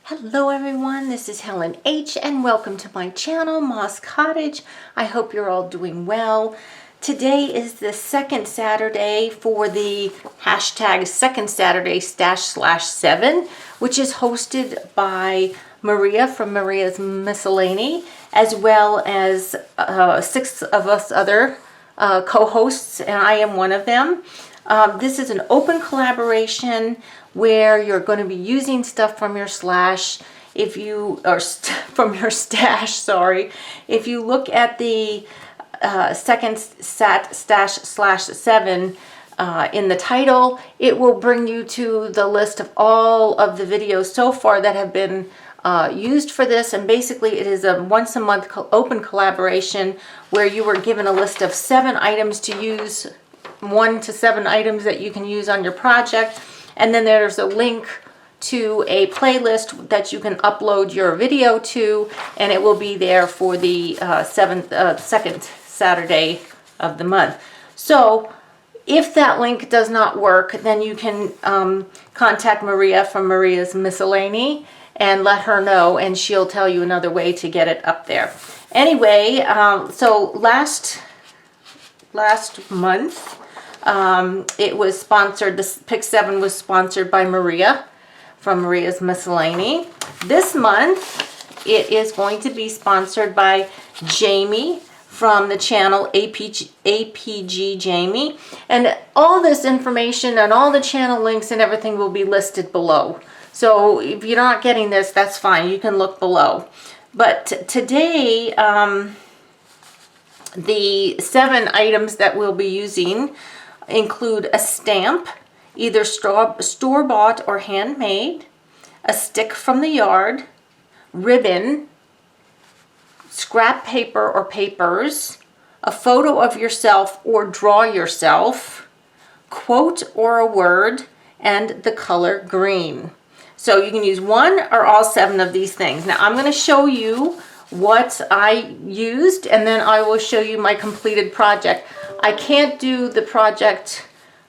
Hello everyone, this is Helen H. and welcome to my channel, Moss Cottage. I hope you're all doing well. Today is the second Saturday for the hashtag Second Saturday Stash/7, which is hosted by Maria from Maria's Miscellany, as well as 6 of us other co-hosts, and I am one of them. This is an open collaboration where you're going to be using stuff from your stash. If you look at the second Stash/7 in the title, it will bring you to the list of all of the videos so far that have been used for this. And basically it is a once a month open collaboration where you were given a list of 7 items to use, 1 to 7 items that you can use on your project. And then there's a link to a playlist that you can upload your video to, and it will be there for the second Saturday of the month. So if that link does not work, then you can contact Maria from Maria's Miscellany and let her know, and she'll tell you another way to get it up there. Anyway, so last month, it was sponsored, the Pick 7 was sponsored by Maria from Maria's Miscellany. This month, it is going to be sponsored by Jamie from the channel APG Jamie. And all this information and all the channel links and everything will be listed below. So if you're not getting this, that's fine. You can look below. But today, the 7 items that we'll be using include a stamp, either store-bought or handmade, a stick from the yard, ribbon, scrap paper or papers, a photo of yourself or draw yourself, quote or a word, and the color green. So you can use 1 or all 7 of these things. Now I'm going to show you what I used, and then I will show you my completed project. I can't do the project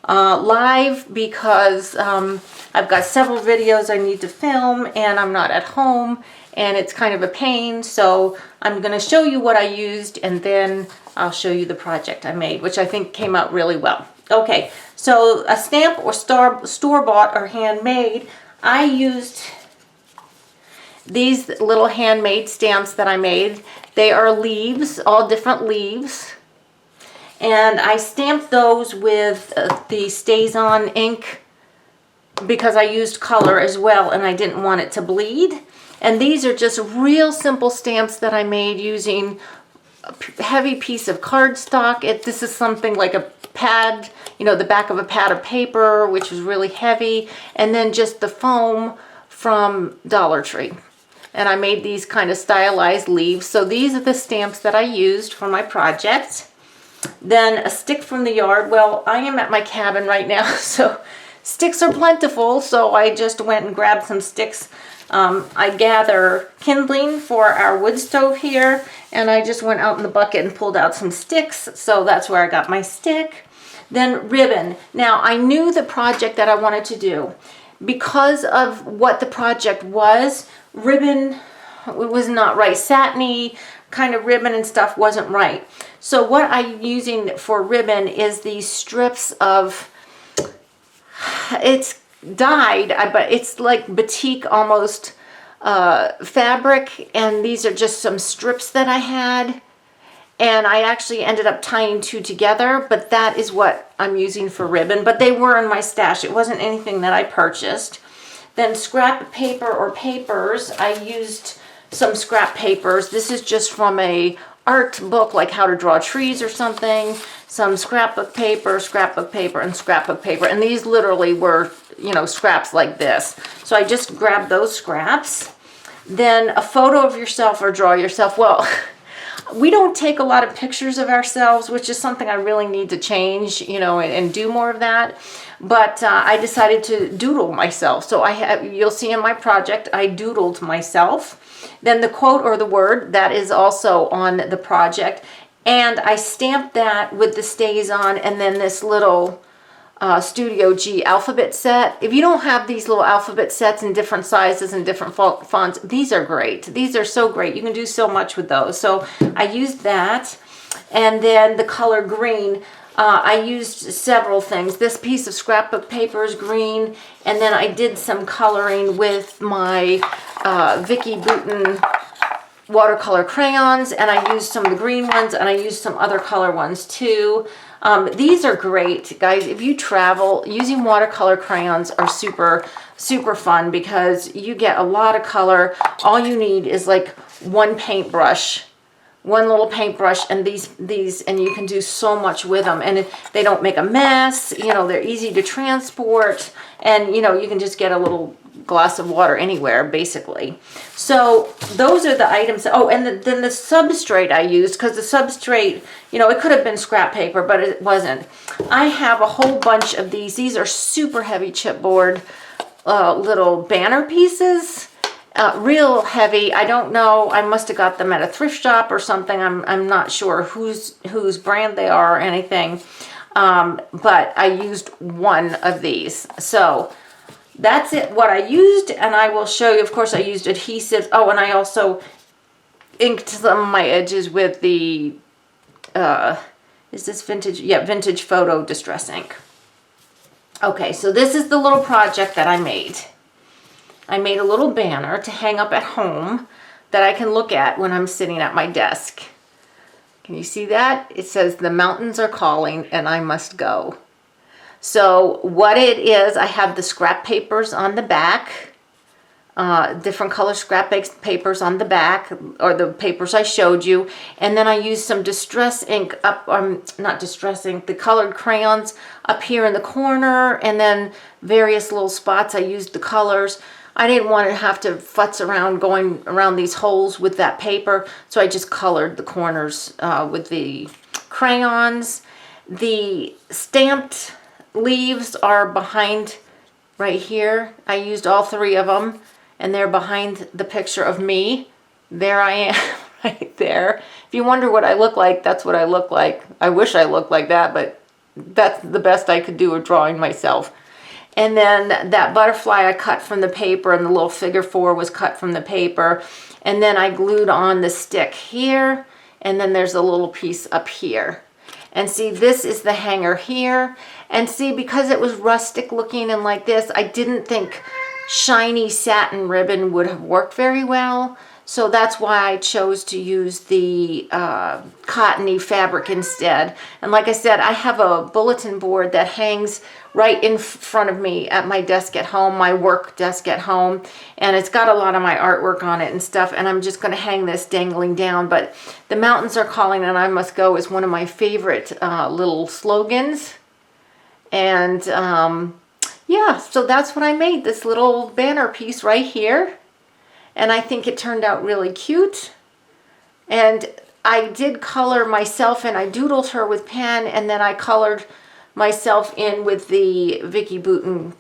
live because I've got several videos I need to film and I'm not at home and it's kind of a pain. So I'm going to show you what I used and then I'll show you the project I made, which I think came out really well. Okay, so a stamp or store-bought or handmade, I used these little handmade stamps that I made. They are leaves, all different leaves. And I stamped those with the StazOn ink because I used color as well and I didn't want it to bleed. And these are just real simple stamps that I made using a heavy piece of cardstock. This is something like a pad, you know, the back of a pad of paper, which is really heavy. And then just the foam from Dollar Tree. And I made these kind of stylized leaves. So these are the stamps that I used for my project. Then a stick from the yard. Well, I am at my cabin right now, so sticks are plentiful, so I just went and grabbed some sticks. I gather kindling for our wood stove here, and I just went out in the bucket and pulled out some sticks, so that's where I got my stick. Then ribbon. Now, I knew the project that I wanted to do. Because of what the project was, ribbon was not right. Satiny kind of ribbon and stuff wasn't right. So what I'm using for ribbon is these strips of, it's dyed, but it's like batik almost fabric, and these are just some strips that I had, and I actually ended up tying 2 together, but that is what I'm using for ribbon. But they were in my stash. It wasn't anything that I purchased. Then scrap paper or papers, I used some scrap papers. This is just from a art book, like how to draw trees or something. Some scrapbook paper, and scrapbook paper. And these literally were, you know, scraps like this. So I just grabbed those scraps. Then a photo of yourself or draw yourself. Well, we don't take a lot of pictures of ourselves, which is something I really need to change, you know, and do more of that. But I decided to doodle myself. So you'll see in my project, I doodled myself. Then the quote or the word, that is also on the project. And I stamped that with the StazOn and then this little Studio G alphabet set. If you don't have these little alphabet sets in different sizes and different fonts, these are great. These are so great. You can do so much with those. So I used that. And then the color green, I used several things. This piece of scrapbook paper is green. And then I did some coloring with my Vicki Boutin watercolor crayons, and I used some of the green ones, and I used some other color ones too. These are great, guys. If you travel, using watercolor crayons are super fun because you get a lot of color. All you need is like one paintbrush, one little paintbrush, and these, and you can do so much with them, and they don't make a mess. You know, they're easy to transport, and you know, you can just get a little glass of water anywhere, basically. So those are the items. Oh, and then the substrate I used, because the substrate, you know, it could have been scrap paper, but it wasn't. I have a whole bunch of these. These are super heavy chipboard little banner pieces. Real heavy. I don't know. I must have got them at a thrift shop or something. I'm not sure whose brand they are or anything. But I used one of these. So that's it, what I used, and I will show you. Of course, I used adhesive. Oh, and I also inked some of my edges with the, is this vintage? Yeah, Vintage Photo Distress ink. Okay, so this is the little project that I made. I made a little banner to hang up at home that I can look at when I'm sitting at my desk. Can you see that? It says, "The mountains are calling and I must go." So what it is, I have the scrap papers on the back, different color scrap papers on the back, or the papers I showed you. And then I used some distress ink up, not distress ink, the colored crayons up here in the corner, and then various little spots I used the colors. I didn't want to have to futz around going around these holes with that paper, so I just colored the corners with the crayons. The stamped leaves are behind right here. I used all three of them, and they're behind the picture of me. There I am right there. If you wonder what I look like, that's what I look like. I wish I looked like that, but that's the best I could do with drawing myself. And then that butterfly I cut from the paper, and the little figure 4 was cut from the paper. And then I glued on the stick here, and then there's a little piece up here. And see, this is the hanger here. And see, because it was rustic looking and like this, I didn't think shiny satin ribbon would have worked very well. So that's why I chose to use the cottony fabric instead. And like I said, I have a bulletin board that hangs right in front of me at my desk at home, my work desk at home. And it's got a lot of my artwork on it and stuff. And I'm just going to hang this dangling down. But "The mountains are calling and I must go" is one of my favorite little slogans. And yeah, so that's what I made, this little banner piece right here. And I think it turned out really cute. And I did color myself in. I doodled her with pen, and then I colored myself in with the Vicki Boutin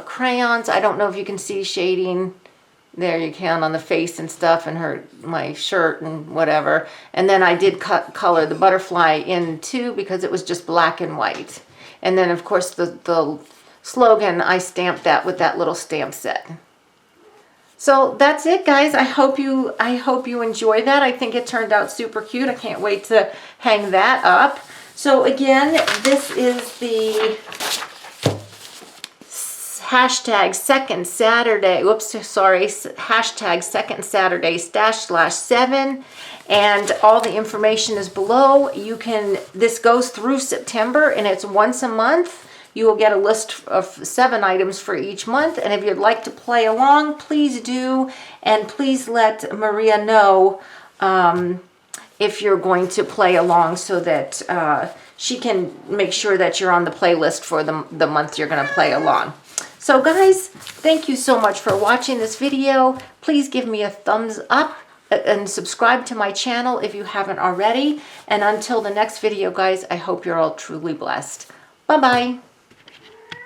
crayons. I don't know if you can see shading. There you can on the face and stuff, and my shirt and whatever. And then I did color the butterfly in too, because it was just black and white. And then of course the slogan, I stamped that with that little stamp set. So that's it, guys. I hope you enjoy that. I think it turned out super cute. I can't wait to hang that up. So again, this is the hashtag second Saturday, hashtag second Saturday stash/7, and all the information is below. This goes through September, and it's once a month. You will get a list of 7 items for each month, and if you'd like to play along, please do, and please let Maria know if you're going to play along, so that she can make sure that you're on the playlist for the month you're going to play along. So guys, thank you so much for watching this video. Please give me a thumbs up and subscribe to my channel if you haven't already. And until the next video, guys, I hope you're all truly blessed. Bye-bye.